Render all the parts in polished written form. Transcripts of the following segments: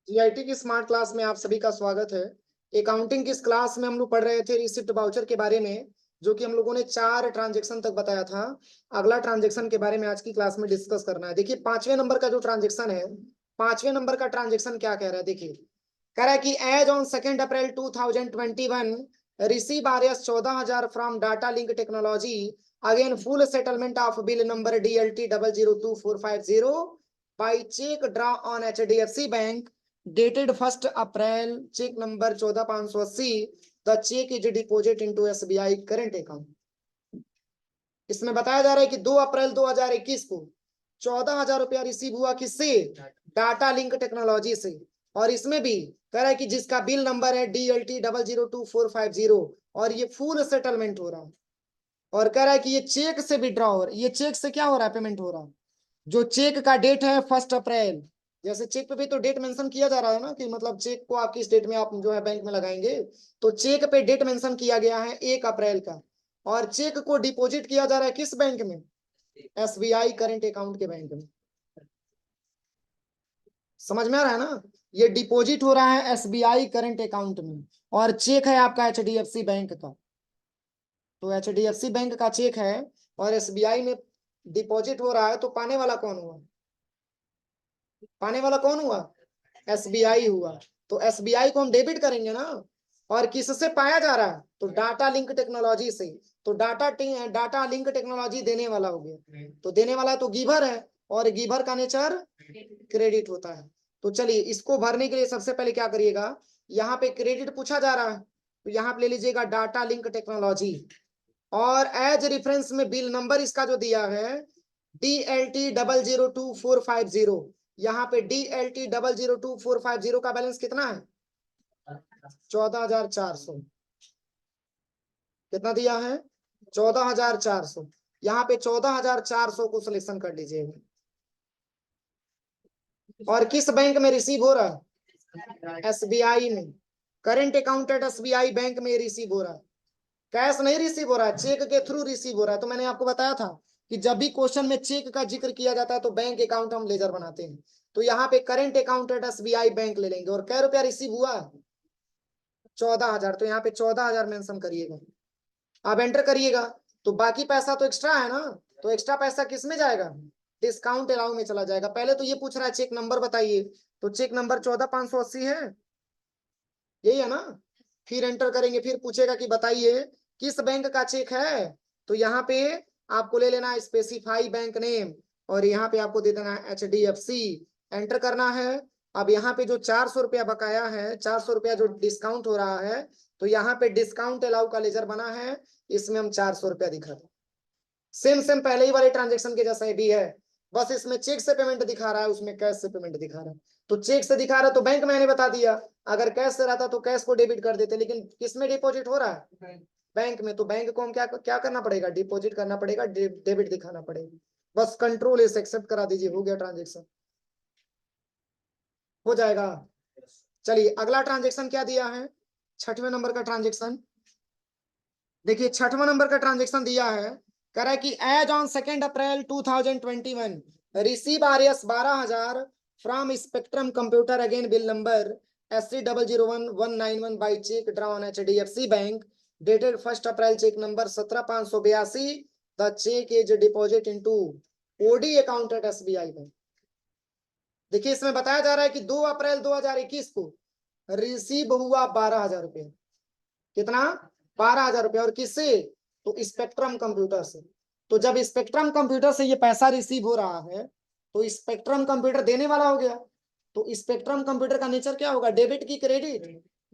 GIT की smart class में आप सभी का स्वागत है। अकाउंटिंग की इस क्लास में हम लोग पढ़ रहे थे रिसिप्ट वाउचर के बारे में, जो कि हम लोगों ने 4 ट्रांजैक्शन तक बताया था। अगला ट्रांजैक्शन के बारे में आज की क्लास में डिस्कस करना है। देखिए 5वें नंबर का जो ट्रांजैक्शन है, 5वें नंबर का ट्रांजैक्शन क्या कह रहा है, देखिए कह रहा है कि as on 2 April 2021 receive RS 14,000 from data link technology again full settlement of bill number DLT 002450 by cheque draw on HDFC bank dated 1 April, cheque number 14,580, the cheque is deposit into SBI current account. इसमें बताया जा रहा है कि 2 April 2021 को 14,000 रुपया receive हुआ, किससे? डाटा लिंक टेक्नोलॉजी से। और इसमें भी कह रहा है कि जिसका बिल नंबर है DLT 002450 और ये फुल सेटलमेंट हो रहा है। और कह रहा है कि ये चेक से विड्रॉ हो रहा है। ये चेक से क्या हो रहा है? पेमेंट हो रहा है। जो चेक का डेट है 1 अप्रैल, जैसे चेक पे भी तो डेट मेंशन किया जा रहा है ना, कि मतलब चेक को आप किस डेट में आप जो है बैंक में लगाएंगे, तो चेक पे डेट मेंशन किया गया है 1 अप्रैल का। और चेक को डिपॉजिट किया जा रहा है किस बैंक में? SBI करंट अकाउंट के बैंक में। समझ में आ रहा है ना? ये डिपॉजिट हो रहा है SBI करंट अकाउंट में, और चेक है आपका HDFC बैंक का। तो HDFC बैंक का चेक है और SBI में डिपॉजिट हो रहा है, तो पाने वाला कौन हुआ? पाने वाला कौन हुआ? SBI हुआ। तो SBI को हम डेबिट करेंगे ना। और किससे पाया जा रहा है? तो डाटा लिंक टेक्नोलॉजी से। तो डाटा लिंक टेक्नोलॉजी देने वाला हो गया। तो देने वाला तो गिवर है, और गिवर का नेचर क्रेडिट होता है। तो चलिए इसको भरने के लिए सबसे पहले क्या करिएगा, यहाँ पे क्रेडिट पूछा जा रहा है, तो यहाँ पे ले लीजिएगा डाटा लिंक टेक्नोलॉजी। और एज रेफरेंस में बिल नंबर इसका जो दिया है DLT 002450, यहाँ पे DLT 002450 का बैलेंस कितना है? 14,400। कितना दिया है? 14,400। यहाँ पे 14,400 को सिलेक्शन कर लीजिएगा। और किस बैंक में रिसीव हो रहा है? SBI में। Current account at SBI bank में रिसीव हो रहा है। कैश नहीं रिसीव हो रहा है, चेक के थ्रू रिसीव हो रहा है। तो मैंने आपको बताया था कि जब भी क्वेश्चन में चेक का जिक्र किया जाता है तो बैंक अकाउंट हम लेजर बनाते हैं। तो यहाँ पे current account at SBI bank ले लेंगे। और कै रुपया रिसीव हुआ? 14,000। तो यहाँ पे 14,000 मेंशन करिएगा, आप एंटर करिएगा। तो बाकी पैसा तो एक्स्ट्रा है ना, तो एक्स्ट्रा पैसा किस में जाएगा? डिस्काउंट अलाउ में चला जाएगा। पहले तो ये पूछ रहा है चेक नंबर बताइए, तो चेक नंबर 14,580 है, यही है ना। फिर एंटर करेंगे, फिर पूछेगा कि बताइए किस बैंक का चेक है। तो यहाँ पे आपको ले लेना है स्पेसिफाई बैंक नेम, और यहाँ पे आपको दे देना है HDFC, एंटर करना है। अब यहाँ पे जो 400 रुपया बकाया है, 400 रुपया जो डिस्काउंट हो रहा है, तो यहाँ पे डिस्काउंट अलाउ का लेजर बना है, इसमें हम 400 रुपया दिखा दें। सेम सेम पहले ही वाले ट्रांजेक्शन के जैसा भी है, बस इसमें चेक से पेमेंट दिखा रहा है, उसमें कैश से पेमेंट दिखा रहा है। तो चेक से दिखा रहा है तो बैंक मैंने बता दिया, अगर कैश से रहता तो कैश को डेबिट कर देते, लेकिन किस में डिपॉजिट हो रहा है? बैंक में। तो बैंक को हम क्या क्या करना पड़ेगा? डिपॉजिट करना पड़ेगा, डेबिट दिखाना पड़ेगा। बस कंट्रोल इस एक्सेप्ट करा दीजिए, हो गया ट्रांजेक्शन, हो जाएगा। चलिए अगला ट्रांजेक्शन क्या दिया है, 6वें नंबर का ट्रांजेक्शन। देखिए 6वां नंबर का ट्रांजेक्शन दिया है, कह रहा है कि as on 2 April 2021 receive RS 12,000 from Spectrum Computer against bill number SC 001191 by cheque draw on HDFC bank dated 1 April, cheque number 17,582, the cheque is deposit into OD account at SBI bank. देखिए इसमें बताया जा रहा है कि 2 April 2021 को receive हुआ 12,000 रुपये। कितना? 12,000 रुपये। और किससे? तो स्पेक्ट्रम कंप्यूटर से। तो जब स्पेक्ट्रम कंप्यूटर से ये पैसा रिसीव हो रहा है, तो स्पेक्ट्रम कंप्यूटर देने वाला हो गया। तो स्पेक्ट्रम कंप्यूटर का नेचर क्या होगा? डेबिट की क्रेडिट?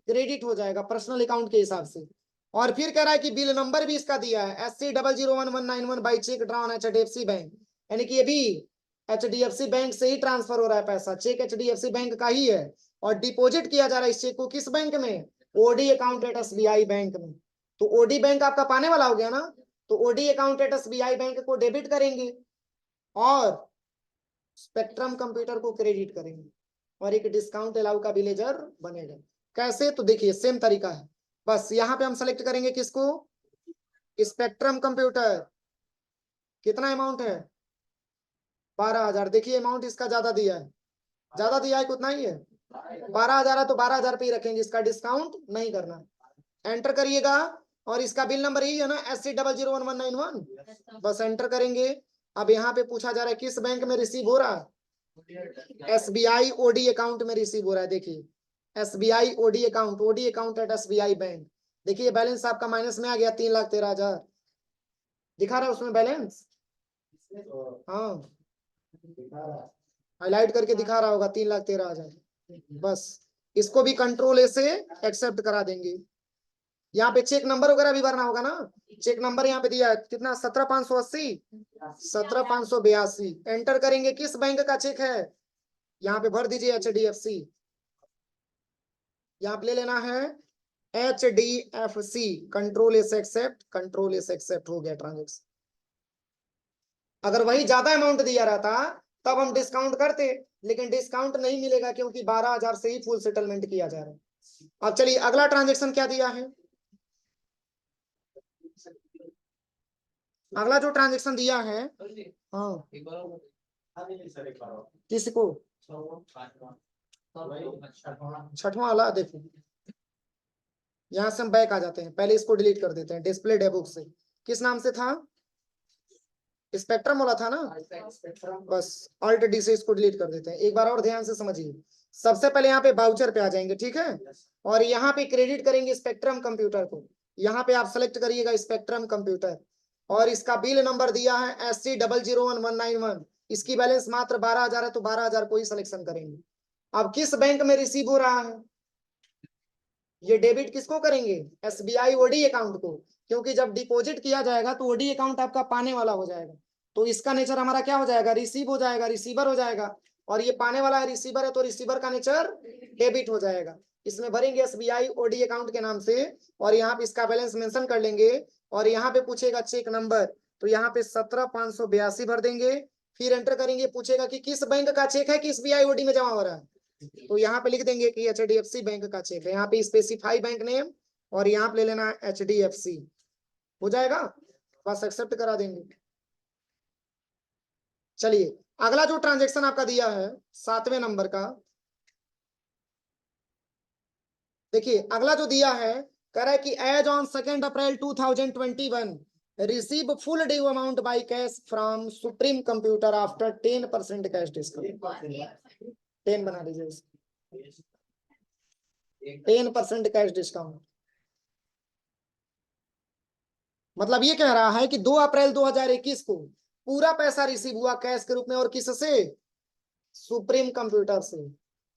क्रेडिट हो जाएगा पर्सनल अकाउंट के हिसाब से। और फिर कह रहा है कि बिल नंबर भी इसका दिया है SC 001191 by cheque draw on HDFC bank, यानी कि ये भी HDFC बैंक से ही ट्रांसफर हो रहा है पैसा, चेक HDFC बैंक का ही है। और डिपॉजिट किया जा रहा है इस चेक को किस बैंक में? OD account at SBI bank में। तो OD बैंक आपका पाने वाला हो गया ना, तो OD account at SBI bank को डेबिट करेंगे और स्पेक्ट्रम कंप्यूटर को क्रेडिट करेंगे, और एक डिस्काउंट अलाउ का भी लेजर बनेगा। कैसे? तो देखिए सेम तरीका है, बस यहाँ पे हम सेलेक्ट करेंगे किसको? Spectrum computer. कितना अमाउंट है? 12,000। देखिए अमाउंट इसका ज्यादा दिया है, ज्यादा दिया है, कितना ही है 12,000 है तो 12,000 पे ही रखेंगे, इसका डिस्काउंट नहीं करना। एंटर करिएगा और इसका बिल नंबर यही है ना, SC001191, बस एंटर करेंगे। अब यहाँ पे पूछा जा रहा है किस बैंक में रिसीव हो रहा है, SBI OD अकाउंट में रिसीव हो रहा है। देखिए SBI OD account at SBI bank. देखिए बैलेंस आपका माइनस में आ गया 3,13,000 दिखा रहा है उसमें बैलेंस, हाँ हाईलाइट करके दिखा रहा होगा 3,13,000। बस इसको भी कंट्रोल ए से एक्सेप्ट करा देंगे। यहाँ पे चेक नंबर वगैरह भी भरना होगा ना, चेक नंबर यहाँ पे दिया है कितना, 17,580 17,582। एंटर करेंगे किस बैंक का चेक है, यहाँ पे भर दीजिए HDFC। यहाँ पे ले लेना है HDFC, control S accept, control S accept हो गया ट्रांजेक्शन। अगर वही ज्यादा अमाउंट दिया रहता तब हम डिस्काउंट करते, लेकिन डिस्काउंट नहीं मिलेगा क्योंकि 12,000 से ही फुल सेटलमेंट किया जा रहा है। अब चलिए अगला ट्रांजेक्शन क्या दिया है, अगला जो ट्रांजेक्शन दिया है, हाँ किसको, छठवां वाला देखो, यहां से हम बैक आ जाते हैं, पहले इसको डिलीट कर देते हैं डिस्प्ले डेबुक से। किस नाम से था, स्पेक्ट्रम वाला था ना, बस Alt D से इसको डिलीट कर देते हैं। एक बार और ध्यान से समझिए, सबसे पहले यहाँ पे बाउचर पे आ जाएंगे, ठीक है, और यहाँ पे क्रेडिट करेंगे स्पेक्ट्रम कंप्यूटर को। यहाँ पे आप सेलेक्ट करिएगा स्पेक्ट्रम कंप्यूटर, और इसका बिल नंबर दिया है SC001191। इसकी बैलेंस मात्र 12,000 है तो 12,000 को ही सिलेक्शन करेंगे। अब किस बैंक में रिसीव हो रहा है, ये डेबिट किसको करेंगे, SBI OD अकाउंट को, क्योंकि जब डिपॉजिट किया जाएगा तो OD अकाउंट आपका पाने वाला हो जाएगा, तो इसका नेचर हमारा क्या हो जाएगा, रिसीव हो जाएगा, रिसीवर हो जाएगा। और ये पाने वाला है, रिसीवर है, तो रिसीवर का नेचर डेबिट हो जाएगा। इसमें भरेंगे SBI OD अकाउंट के नाम से, और यहाँ पे इसका बैलेंस मेंशन कर लेंगे, और यहाँ पे पूछेगा चेक नंबर, तो यहाँ पे 17,582 भर देंगे। फिर एंटर करेंगे, पूछेगा कि किस बैंक का चेक है कि SBI OD में जमा हो रहा है, तो यहाँ पे लिख देंगे कि HDFC बैंक का चेक है। यहाँ पे स्पेसिफाई बैंक नेम, और यहाँ पे ले लेना HDFC, हो जाएगा, बस एक्सेप्ट करा देंगे। चलिए अगला जो ट्रांजेक्शन आपका दिया है 7वें नंबर का, देखिए अगला जो दिया है, कह रहा है कि as on 2 April 2021 receive full due amount by cash from Supreme Computer after 10% cash discount. 10 बना दीजिए, 10% कैश डिस्काउंट। मतलब ये कह रहा है कि 2 अप्रैल 2021 को पूरा पैसा रिसीव हुआ कैश के रूप में, और किससे, सुप्रीम कंप्यूटर से।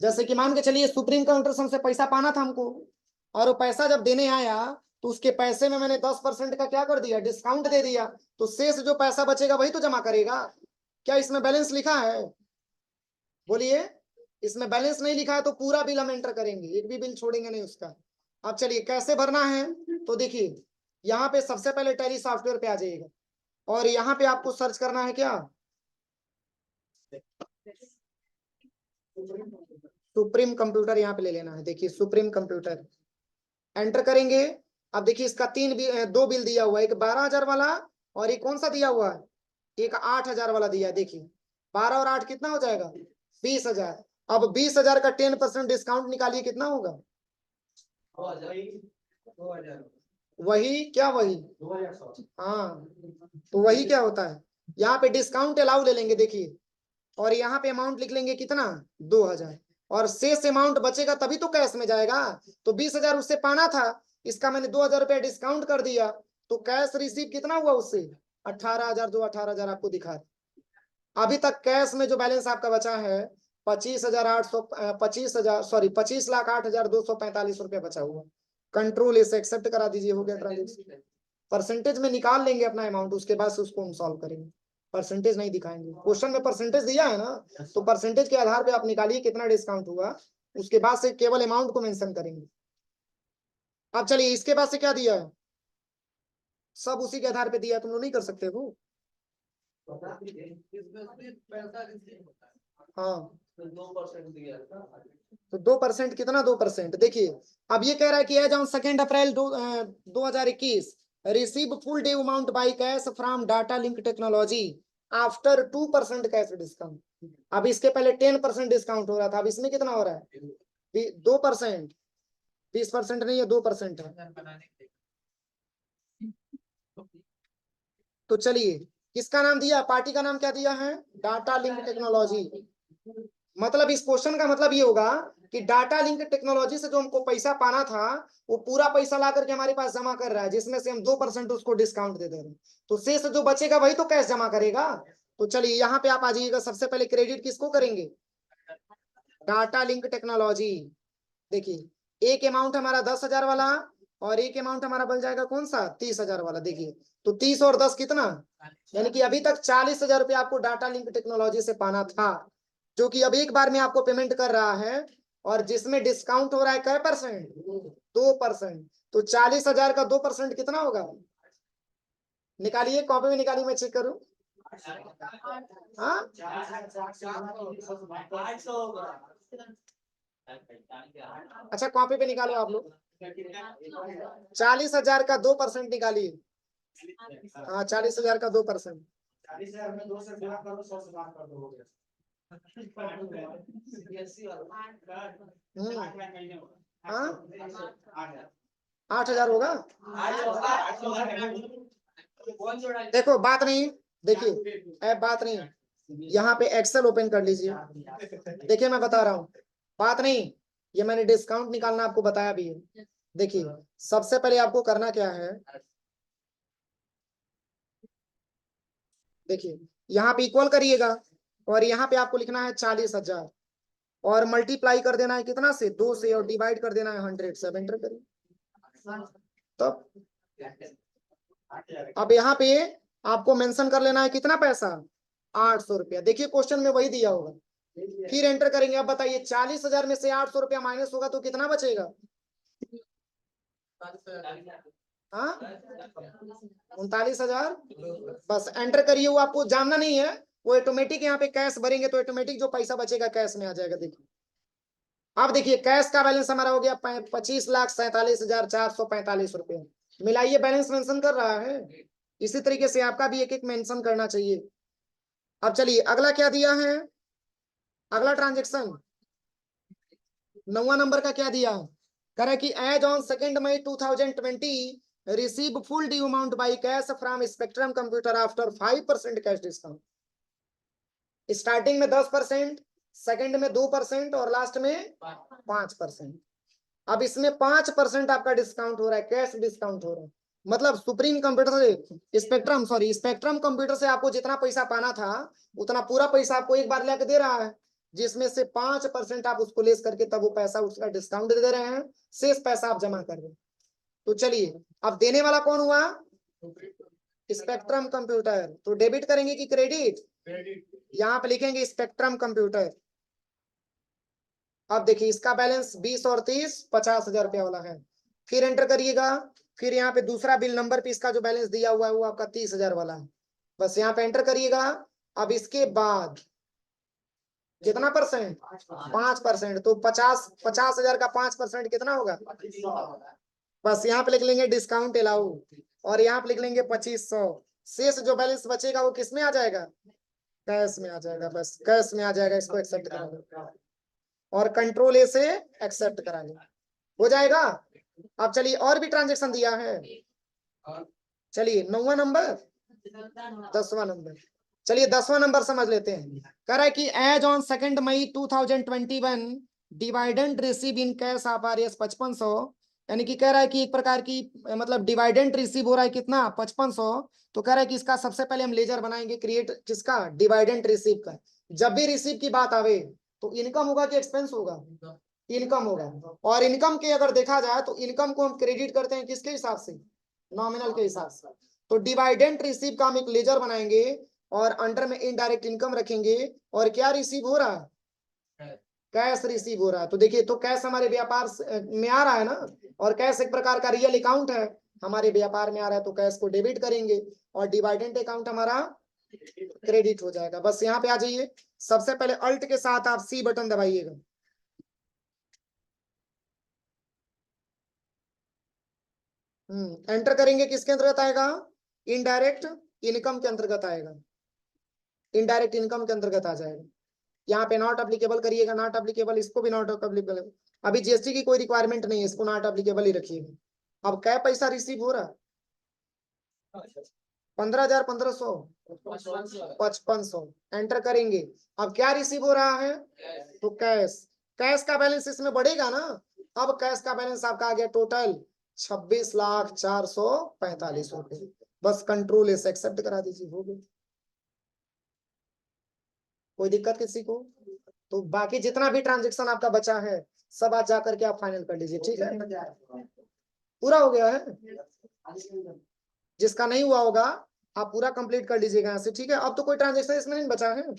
जैसे कि मान के चलिए सुप्रीम कंप्यूटर से हमसे पैसा पाना था हमको, और वो पैसा जब देने आया तो उसके पैसे में मैंने 10% का क्या कर दिया, डिस्काउंट दे दिया, तो शेष जो पैसा बचेगा वही तो जमा करेगा। क्या इसमें बैलेंस लिखा है, बोलिए, इसमें बैलेंस नहीं लिखा है तो पूरा बिल हम एंटर करेंगे, एक भी बिल छोड़ेंगे नहीं उसका। अब चलिए कैसे भरना है, तो देखिए यहाँ पे सबसे पहले टैली सॉफ्टवेयर पे आ जाइएगा, और यहाँ पे आपको सर्च करना है क्या, सुप्रीम कंप्यूटर, यहाँ पे ले लेना है। देखिए सुप्रीम कंप्यूटर एंटर करेंगे। अब देखिए इसका दो बिल दिया हुआ है, एक 12,000 वाला, और एक कौन सा दिया हुआ है, एक 8,000 वाला दिया है। देखिए 12 और 8 कितना हो जाएगा, 20,000। अब 20,000 का 10% डिस्काउंट निकालिए, कितना होगा, वही क्या, वही, हाँ, तो वही क्या होता है, यहाँ पे डिस्काउंट अलाउ ले लेंगे। देखिए और यहाँ पे अमाउंट लिख लेंगे कितना, 2,000, और शेष अमाउंट बचेगा तभी तो कैश में जाएगा। तो 20,000 उससे पाना था, इसका मैंने 2,000 रुपया डिस्काउंट कर दिया, तो कैश रिसीव कितना हुआ उससे, 18,000, जो 18,000 आपको दिखा रहा। अभी तक कैश में जो बैलेंस आपका बचा है 25,08,245 बचा हुआ। कंट्रोल इसे एक्सेप्ट करा दीजिए, हो गया ट्रांजेक्शन। परसेंटेज में निकाल लेंगे अपना अमाउंट, उसके बाद से उसको हम सॉल्व करेंगे, परसेंटेज नहीं दिखाएंगे। क्वेश्चन में परसेंटेज दिया है ना, तो परसेंटेज के आधार पे आप निकालिए कितना डिस्काउंट हुआ, उसके बाद से केवल अमाउंट को मेंशन करेंगे। अब चलिए इसके बाद से क्या दिया है, सब उसी के आधार पे दिया, तुम लोग नहीं कर सकते हो, हाँ, तो 2% कितना, 2%। देखिए अब ये कह रहा है कि as on 2 April 2021 receive full due amount by cash from data link Technology after 2% cash discount. अब इसके पहले 10% डिस्काउंट हो रहा था, अब इसमें कितना हो रहा है, 2%, 20% नहीं है, 2% है। तो चलिए, किसका नाम दिया, पार्टी का नाम क्या दिया है, डाटा लिंक टेक्नोलॉजी। मतलब इस क्वेश्चन का मतलब ये होगा कि डाटा लिंक टेक्नोलॉजी से जो हमको पैसा पाना था, वो पूरा पैसा ला करके हमारे पास जमा कर रहा है, जिसमें से हम 2% उसको डिस्काउंट दे दे रहे हैं। तो शेष जो बचेगा वही तो कैश जमा करेगा। तो चलिए यहाँ पे आप आ जाइएगा, सबसे पहले क्रेडिट किसको करेंगे, डाटा लिंक टेक्नोलॉजी। देखिए एक अमाउंट हमारा 10,000 वाला, और एक अमाउंट हमारा बन जाएगा कौन सा, 30,000 वाला। देखिए तो 30 और 10 कितना, यानी कि अभी तक 40,000 रुपये आपको डाटा लिंक टेक्नोलॉजी से पाना था, जो कि अब एक बार में आपको पेमेंट कर रहा है, और जिसमें डिस्काउंट हो रहा है कै परसेंट, 2%। तो 40,000 का 2% कितना होगा, निकालिए, कॉपी में निकालिए, मैं चेक करूं। हाँ, अच्छा कॉपी पे निकालो आप लोग। 40,000 का 2% निकालिए। हाँ, 40,000 का 2%। 40,000 में 2 से गुणा करो, 100 से भाग कर दो, हो गया। हाँ, 8,000 होगा। देखो बात नहीं, देखिए बात नहीं, यहाँ पे एक्सेल ओपन कर लीजिए। देखिए मैं बता रहा हूँ, बात नहीं, ये मैंने डिस्काउंट निकालना आपको बताया भी है। देखिए सबसे पहले आपको करना क्या है, देखिए यहाँ पे इक्वल करिएगा, और यहाँ पे आपको लिखना है 40,000, और मल्टीप्लाई कर देना है कितना से, 2 से, और डिवाइड कर देना है 100 से। अब एंटर करिए। तो अब यहाँ पे आपको मेंशन कर लेना है कितना पैसा, 800 रुपया। देखिए क्वेश्चन में वही दिया होगा, फिर एंटर करेंगे। अब बताइए 40,000 में से 800 रुपया माइनस होगा तो कितना बचेगा, हाँ, 39,000। बस एंटर करिए, वो आपको जानना नहीं है, वो ऑटोमेटिक यहाँ पे कैश भरेंगे तो ऑटोमेटिक जो पैसा बचेगा कैश में आ जाएगा। देखिए अब देखिए कैश का बैलेंस हमारा हो गया 25,47,445 रुपये। मिलाइए, बैलेंस मेंशन कर रहा है। इसी तरीके से आपका भी एक एक मेंशन करना चाहिए। अब चलिए अगला क्या दिया है, अगला ट्रांजेक्शन 9वां नंबर का क्या दिया है, कह रहा है कि as on 2 May 2020 receive full due amount by cash from Spectrum Computer after 5% cash discount. Starting में 10%, सेकंड में 2%, और लास्ट में 5%। अब इसमें 5% आपका डिस्काउंट हो रहा है, कैश डिस्काउंट हो रहा है। मतलब सुप्रीम कंप्यूटर से स्पेक्ट्रम कंप्यूटर से आपको जितना पैसा पाना था, उतना पूरा पैसा आपको एक बार लेके दे रहा है, जिसमें से 5% आप उसको लेस करके तब वो पैसा उसका डिस्काउंट दे रहे हैं, शेष पैसा आप जमा कर रहे हैं। तो चलिए अब देने वाला कौन हुआ, स्पेक्ट्रम कंप्यूटर। तो डेबिट करेंगे कि क्रेडिट, यहाँ पे लिखेंगे स्पेक्ट्रम कंप्यूटर। अब देखिए इसका बैलेंस 20 और 30 50,000 रुपया वाला है। फिर एंटर करिएगा, फिर यहाँ पे दूसरा बिल नंबर पे इसका जो बैलेंस दिया हुआ है वो आपका 30,000 वाला है। बस यहाँ पे एंटर करिएगा। अब इसके बाद कितना परसेंट, 5%। तो 50,000 का 5% कितना होगा, बस यहाँ पे लिख लेंगे डिस्काउंट अलाउ, और यहाँ पे लिख लेंगे 2500। शेष जो बैलेंस बचेगा वो किस में आ जाएगा, कैश में आ जाएगा। बस कैश में आ जाएगा, इसको एक्सेप्ट करा और कंट्रोल ए से एक्सेप्ट करा हो जाएगा। अब चलिए और भी ट्रांजेक्शन दिया है, चलिए 9वां नंबर, 10वां नंबर। चलिए 10वां नंबर समझ लेते हैं। कह रहा है कि as on 2 May 2021 dividend receive in cash of RS 5500, यानी कि कह रहा है कि एक प्रकार की मतलब डिवाइडेंड रिसीव हो रहा है कितना, 5500। तो कह रहा है कि इसका सबसे पहले हम लेजर बनाएंगे क्रिएट, किसका, डिवाइडेंड रिसीव का। जब भी रिसीव की बात आवे तो इनकम होगा कि एक्सपेंस होगा, इनकम होगा। और इनकम के अगर देखा जाए तो इनकम को हम क्रेडिट करते हैं किसके हिसाब से, नॉमिनल के हिसाब से। तो डिवाइडेंड रिसीव का हम एक लेजर बनाएंगे, और अंडर में इनडायरेक्ट इनकम रखेंगे, और क्या रिसीव हो रहा है, कैश रिसीव हो रहा है। तो देखिए तो कैश हमारे व्यापार में आ रहा है ना, और कैश एक प्रकार का रियल अकाउंट है, हमारे व्यापार में आ रहा है, तो कैश को डेबिट करेंगे, और डिवाइडेंड अकाउंट हमारा क्रेडिट हो जाएगा। बस यहाँ पे आ जाइए, सबसे पहले अल्ट के साथ आप सी बटन दबाइएगा। एंटर करेंगे, किसके अंतर्गत आएगा, इनडायरेक्ट इनकम के अंतर्गत आएगा, इनडायरेक्ट इनकम के अंतर्गत आ जाएगा। यहाँ पे नॉट अप्लीकेबल करिएगा, नॉट अप्लीकेबल, इसको भी नॉट अप्लीकेबल। अभी जीएसटी की कोई रिक्वायरमेंट नहीं है, इसको नॉट अप्लीकेबल ही रखिएगा। अब क्या पैसा रिसीव हो रहा है? 15,000, 1500, 5500 एंटर करेंगे। अब क्या रिसीव हो रहा है? तो कैश, कैश का बैलेंस इसमें बढ़ेगा ना। अब कैश का बैलेंस आपका आ गया टोटल 26,445 रुपए। बस कंट्रोल एस एक्सेप्ट करा दीजिए, हो गया। कोई दिक्कत किसी को? तो बाकी जितना भी ट्रांजेक्शन आपका बचा है सब आज जा करके आप फाइनल कर लीजिए, ठीक है? पूरा हो गया है। जिसका नहीं हुआ होगा आप पूरा कंप्लीट कर लीजिएगा यहाँ से, ठीक है? अब तो कोई ट्रांजेक्शन इसमें नहीं बचा है।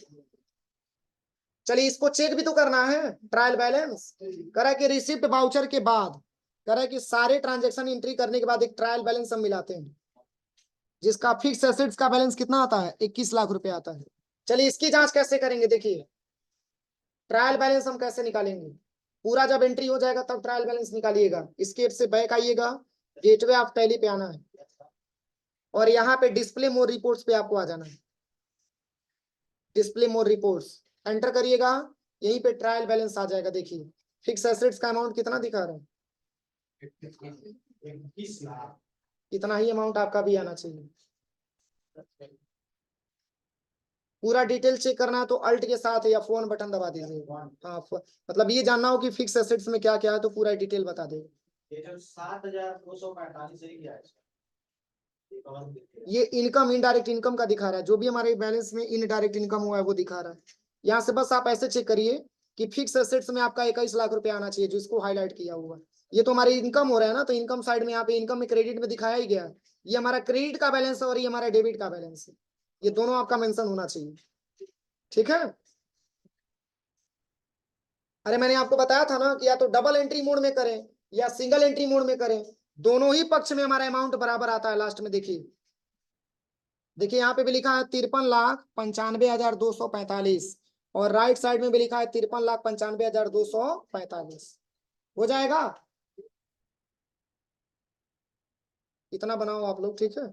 चलिए इसको चेक भी तो करना है, ट्रायल बैलेंस करा कि रिसिप्ट वाउचर के बाद करा कि सारे ट्रांजेक्शन एंट्री करने के बाद एक ट्रायल बैलेंस हम मिलाते हैं, जिसका फिक्स एसेट्स का बैलेंस कितना आता है? 21 लाख रुपए आता है। चलिए इसकी जांच कैसे करेंगे, देखिए ट्रायल बैलेंस हम कैसे निकालेंगे। पूरा जब एंट्री हो जाएगा तब ट्रायल बैलेंस निकालिएगा। इसके से बैक आइएगा, गेटवे ऑफ टैली पे आना है और यहाँ पे डिस्प्ले मोर रिपोर्ट्स पे आपको आ जाना है। डिस्प्ले मोर रिपोर्ट्स एंटर करिएगा, यहीं पे ट्रायल बैलेंस आ जाएगा। देखिए फिक्स एसेट्स का अमाउंट कितना दिखा रहा है? 21 लाख। इतना ही अमाउंट आपका भी आना चाहिए। पूरा डिटेल चेक करना है तो अल्ट के साथ या फोन बटन दबा दीजिए। हाँ, मतलब ये जानना हो कि फिक्स एसेट्स में क्या क्या है तो पूरा डिटेल बता देगा। 7,245 ये इनकम, इनडायरेक्ट इनकम का दिखा रहा है। जो भी हमारे बैलेंस में इनडायरेक्ट इनकम हुआ है वो दिखा रहा है। यहाँ से बस आप ऐसे चेक करिए कि फिक्स एसेट्स में आपका 21 लाख रुपए आना चाहिए, जिसको हाईलाइट किया हुआ है। ये तो हमारी इनकम हो रहा है ना, तो इनकम साइड में यहाँ पे इनकम में क्रेडिट में दिखाया ही गया है। ये हमारा क्रेडिट का बैलेंस है और ये हमारा डेबिट का बैलेंस है। ये दोनों आपका मेंशन होना चाहिए, ठीक है? अरे मैंने आपको बताया था ना कि या तो डबल एंट्री मोड में करें या सिंगल एंट्री मोड में करें, दोनों ही पक्ष में हमारा अमाउंट बराबर आता है। लास्ट में देखिए, देखिए यहाँ पे भी लिखा है 53,95,245 और राइट साइड में भी लिखा है 53,95,245। हो जाएगा, इतना बनाओ आप लोग, ठीक है?